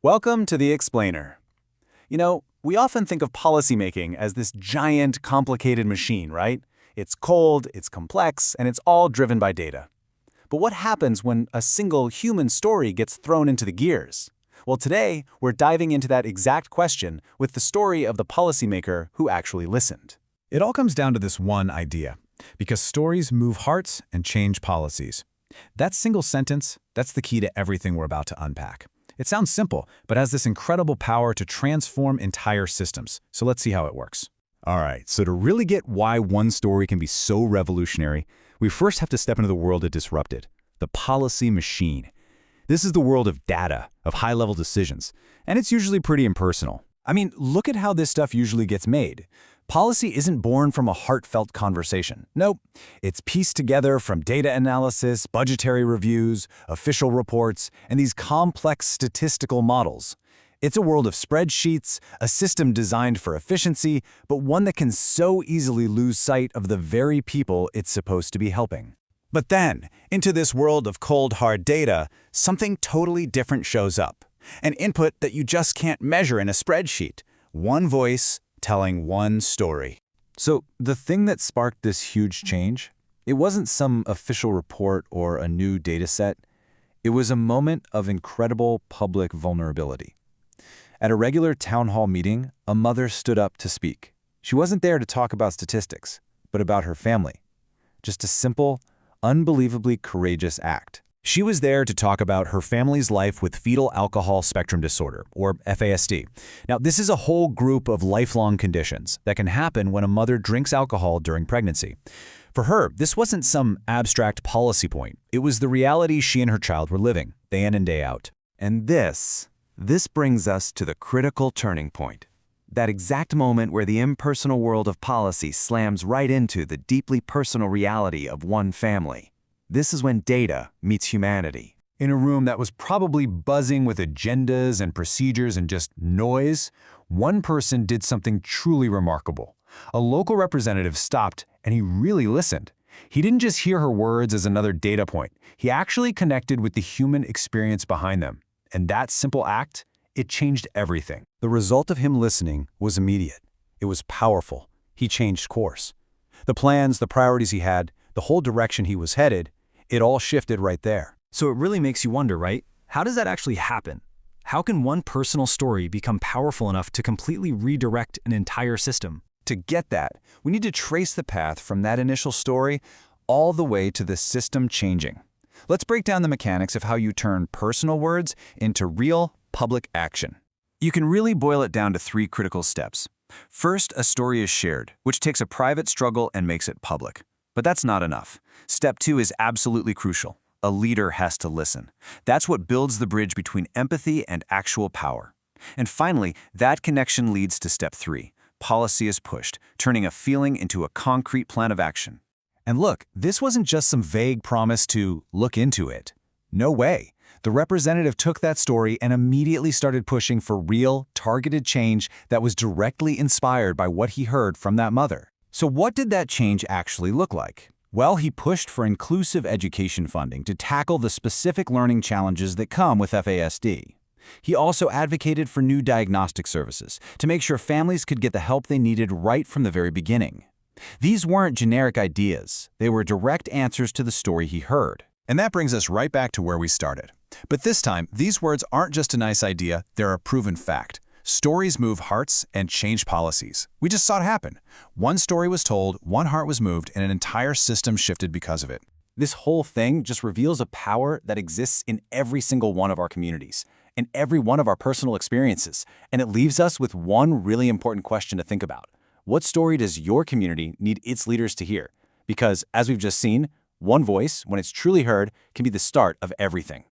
Welcome to The Explainer. We often think of policymaking as this giant, complicated machine, right? It's cold, it's complex, and it's all driven by data. But what happens when a single human story gets thrown into the gears? Well, today, we're diving into that exact question with the story of the policymaker who actually listened. It all comes down to this one idea, because stories move hearts and change policies. That single sentence, that's the key to everything we're about to unpack. It sounds simple, but has this incredible power to transform entire systems. So let's see how it works. All right, so to really get why one story can be so revolutionary, we first have to step into the world it disrupted, the policy machine. This is the world of data, of high-level decisions, and it's usually pretty impersonal. I mean, look at how this stuff usually gets made. Policy isn't born from a heartfelt conversation. Nope. It's pieced together from data analysis, budgetary reviews, official reports, and these complex statistical models. It's a world of spreadsheets, a system designed for efficiency, but one that can so easily lose sight of the very people it's supposed to be helping. But then, into this world of cold, hard data, something totally different shows up. An input that you just can't measure in a spreadsheet. One voice telling one story. So the thing that sparked this huge change, it wasn't some official report or a new data set. It was a moment of incredible public vulnerability. At a regular town hall meeting, a mother stood up to speak. She wasn't there to talk about statistics, but about her family. Just a simple, unbelievably courageous act. She was there to talk about her family's life with fetal alcohol spectrum disorder, or FASD. Now, this is a whole group of lifelong conditions that can happen when a mother drinks alcohol during pregnancy. For her, this wasn't some abstract policy point. It was the reality she and her child were living, day in and day out. And this brings us to the critical turning point. That exact moment where the impersonal world of policy slams right into the deeply personal reality of one family. This is when data meets humanity. In a room that was probably buzzing with agendas and procedures and just noise, one person did something truly remarkable. A local representative stopped and he really listened. He didn't just hear her words as another data point. He actually connected with the human experience behind them. And that simple act, it changed everything. The result of him listening was immediate. It was powerful. He changed course. The plans, the priorities he had, the whole direction he was headed, it all shifted right there. So it really makes you wonder, right? How does that actually happen? How can one personal story become powerful enough to completely redirect an entire system? To get that, we need to trace the path from that initial story all the way to the system changing. Let's break down the mechanics of how you turn personal words into real public action. You can really boil it down to 3 critical steps. First, a story is shared, which takes a private struggle and makes it public. But that's not enough. Step 2 is absolutely crucial. A leader has to listen. That's what builds the bridge between empathy and actual power. And finally, that connection leads to step 3. Policy is pushed, turning a feeling into a concrete plan of action. And look, this wasn't just some vague promise to look into it. No way. The representative took that story and immediately started pushing for real, targeted change that was directly inspired by what he heard from that mother. So what did that change actually look like? Well, he pushed for inclusive education funding to tackle the specific learning challenges that come with FASD. He also advocated for new diagnostic services to make sure families could get the help they needed right from the very beginning. These weren't generic ideas. They were direct answers to the story he heard. And that brings us right back to where we started. But this time, these words aren't just a nice idea, they're a proven fact. Stories move hearts and change policies. We just saw it happen. One story was told, one heart was moved, and an entire system shifted because of it. This whole thing just reveals a power that exists in every single one of our communities, in every one of our personal experiences, and it leaves us with one really important question to think about. What story does your community need its leaders to hear? Because, as we've just seen, one voice, when it's truly heard, can be the start of everything.